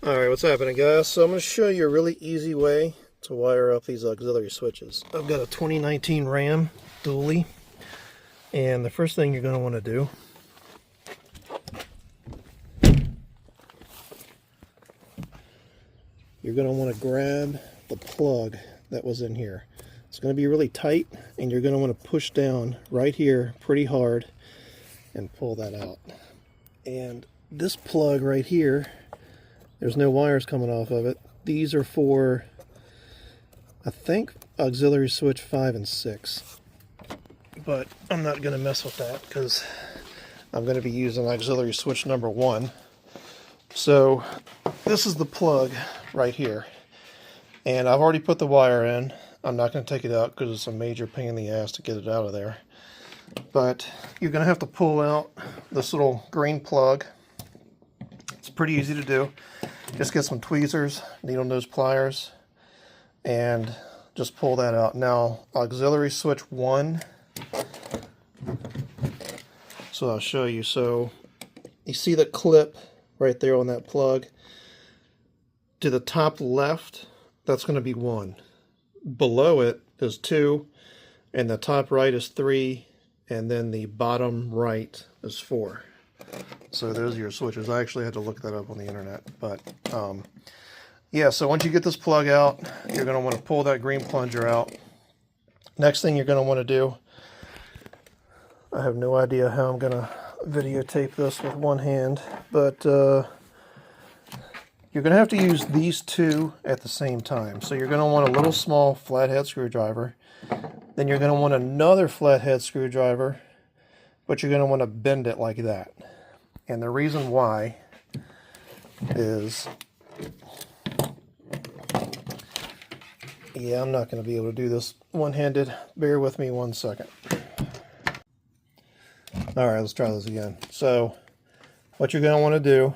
Alright, what's happening, guys? So I'm going to show you a really easy way to wire up these auxiliary switches. I've got a 2019 Ram dually, and the first thing you're going to want to do you're going to want to grab the plug that was in here. It's going to be really tight, and you're going to want to push down right here pretty hard and pull that out. And this plug right here, there's no wires coming off of it. These are for, I think, auxiliary switch 5 and 6. But I'm not going to mess with that because I'm going to be using auxiliary switch number 1. So this is the plug right here. And I've already put the wire in. I'm not going to take it out because it's a major pain in the ass to get it out of there. But you're going to have to pull out this little green plug. It's pretty easy to do. Just get some tweezers, needle nose pliers, and just pull that out. Now, auxiliary switch 1. So I'll show you. So you see the clip right there on that plug. To the top left, that's going to be 1. Below it is 2, and the top right is 3, and then the bottom right is 4. So those are your switches. I actually had to look that up on the internet. But yeah, so once you get this plug out, you're going to want to pull that green plunger out. Next thing you're going to want to do, I have no idea how I'm going to videotape this with one hand, but you're going to have to use these two at the same time. So you're going to want a little small flathead screwdriver. Then you're going to want another flathead screwdriver, but you're going to want to bend it like that. And the reason why is, yeah, I'm not going to be able to do this one-handed. Bear with me 1 second. Alright, let's try this again. So, what you're going to want to do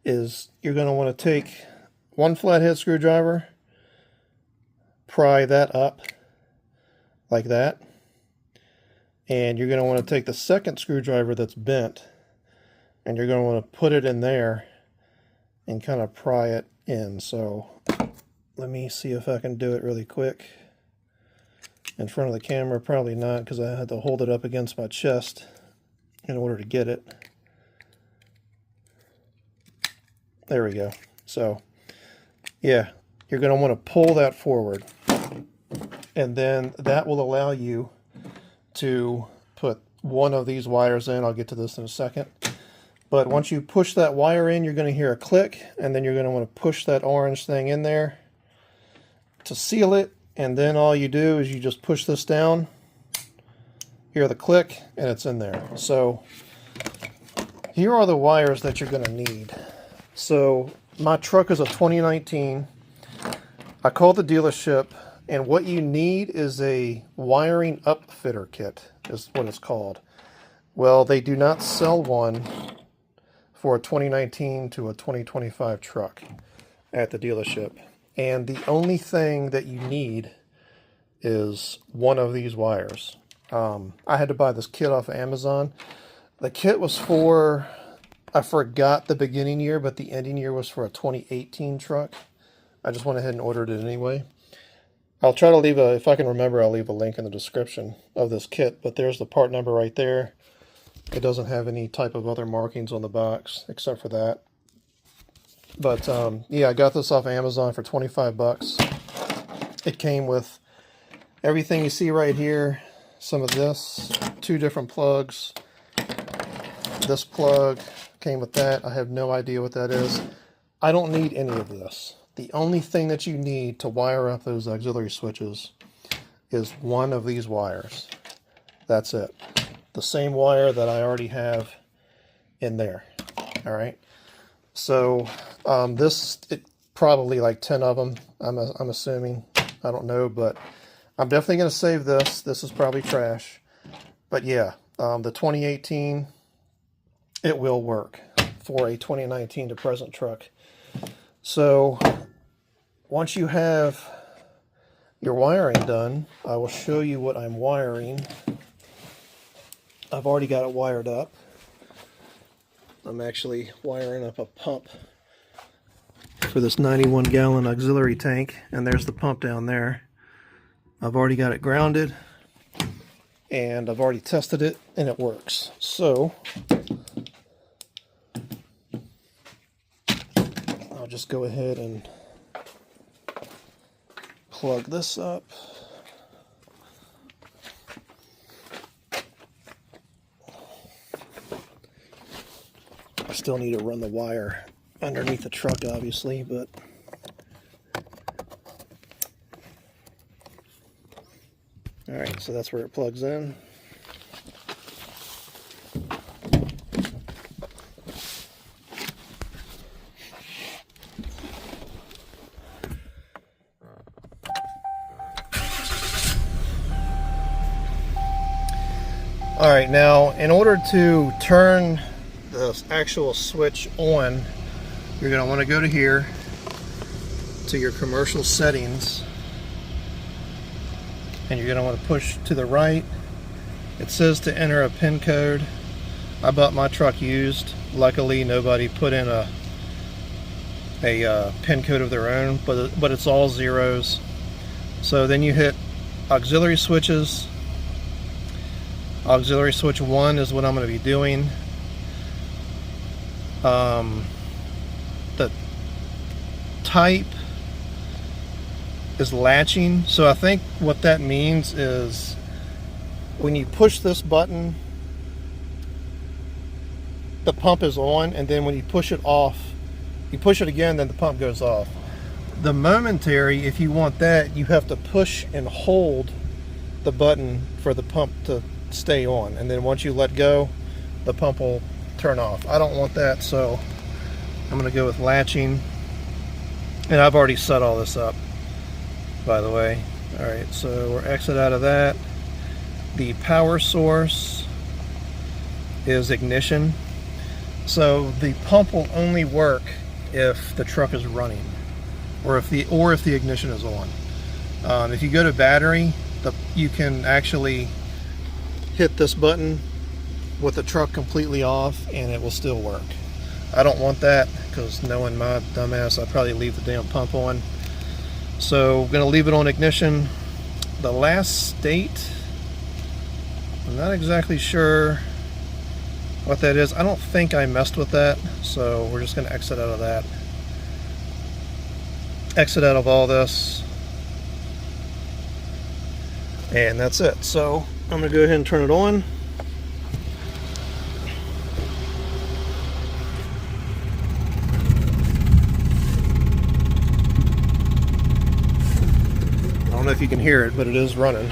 is you're going to want to take one flathead screwdriver, pry that up like that, and you're going to want to take the second screwdriver that's bent, and you're going to want to put it in there and kind of pry it in. So let me see if I can do it really quick. In front of the camera, probably not, because I had to hold it up against my chest in order to get it. There we go. So yeah, you're going to want to pull that forward, and then that will allow you to put one of these wires in. I'll get to this in a second. But once you push that wire in, you're going to hear a click, and then you're going to want to push that orange thing in there to seal it, and then all you do is you just push this down, hear the click, and it's in there. So here are the wires that you're going to need. So my truck is a 2019. I called the dealership, and what you need is a wiring upfitter kit, is what it's called. Well, they do not sell one for a 2019 to a 2025 truck at the dealership. And the only thing that you need is one of these wires. I had to buy this kit off of Amazon. The kit was for, I forgot the beginning year, but the ending year was for a 2018 truck. I just went ahead and ordered it anyway. I'll try to leave if I can remember, I'll leave a link in the description of this kit, but there's the part number right there. It doesn't have any type of other markings on the box except for that. But yeah, I got this off Amazon for 25 bucks. It came with everything you see right here, some of this, 2 different plugs. This plug came with that. I have no idea what that is. I don't need any of this. The only thing that you need to wire up those auxiliary switches is one of these wires. That's it. The same wire that I already have in there. All right. So it probably like 10 of them. I'm assuming. I don't know, but I'm definitely going to save this. This is probably trash. But yeah, the 2018, it will work for a 2019 to present truck. So once you have your wiring done, I will show you what I'm wiring. I've already got it wired up. I'm actually wiring up a pump for this 91-gallon auxiliary tank, and there's the pump down there. I've already got it grounded, and I've already tested it, and it works. So I'll just go ahead and plug this up. I still need to run the wire underneath the truck, obviously, but alright, so that's where it plugs in. Alright, now in order to turn the actual switch on, you're going to want to go to here to your commercial settings, and you're going to want to push to the right. It says to enter a PIN code. I bought my truck used. Luckily nobody put in a PIN code of their own, but it's all zeros. So then you hit auxiliary switches. Auxiliary switch 1 is what I'm going to be doing. The type is latching, so I think what that means is when you push this button, the pump is on, and then when you push it off, you push it again, then the pump goes off. The momentary, if you want that, you have to push and hold the button for the pump to stay on, and then once you let go, the pump will turn off. I don't want that, so I'm going to go with latching, and I've already set all this up, by the way. Alright, so we're exit out of that. The power source is ignition, so the pump will only work if the truck is running, or if the ignition is on. If you go to battery, you can actually hit this button with the truck completely off and it will still work. I don't want that, because knowing my dumbass, I'll probably leave the damn pump on. So I'm going to leave it on ignition. The last state, I'm not exactly sure what that is. I don't think I messed with that, so we're just going to exit out of that. Exit out of all this. And that's it. So I'm going to go ahead and turn it on. I don't know if you can hear it, but it is running.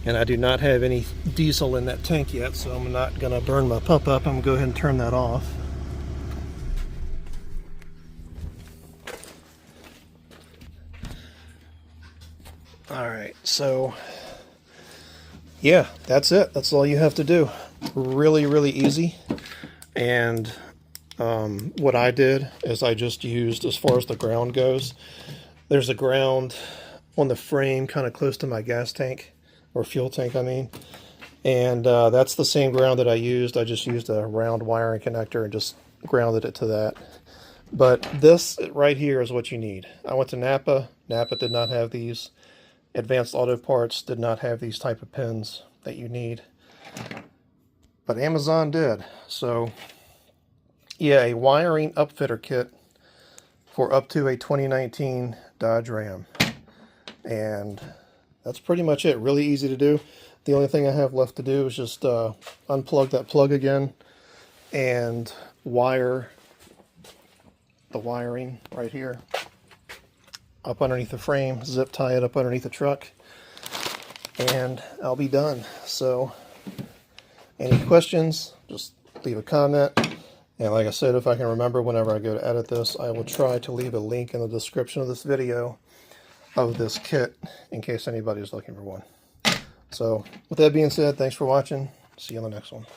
And I do not have any diesel in that tank yet, so I'm not going to burn my pump up. I'm going to go ahead and turn that off. Alright, so yeah, that's it. That's all you have to do. Really, really easy. And what I did is I just used, as far as the ground goes, there's a ground on the frame kind of close to my gas tank, or fuel tank I mean, and that's the same ground that I used. I just used a round wiring connector and just grounded it to that. But this right here is what you need. I went to Napa. Napa did not have these. Advanced Auto Parts did not have these type of pins that you need, but Amazon did. So yeah, a wiring upfitter kit for up to a 2019 Dodge Ram. And that's pretty much it. Really easy to do. The only thing I have left to do is just unplug that plug again and wire the wiring right here up underneath the frame, zip tie it up underneath the truck, and I'll be done. So any questions, just leave a comment. And like I said, if I can remember whenever I go to edit this, I will try to leave a link in the description of this video of this kit in case anybody's looking for one. So with that being said, thanks for watching. See you on the next one.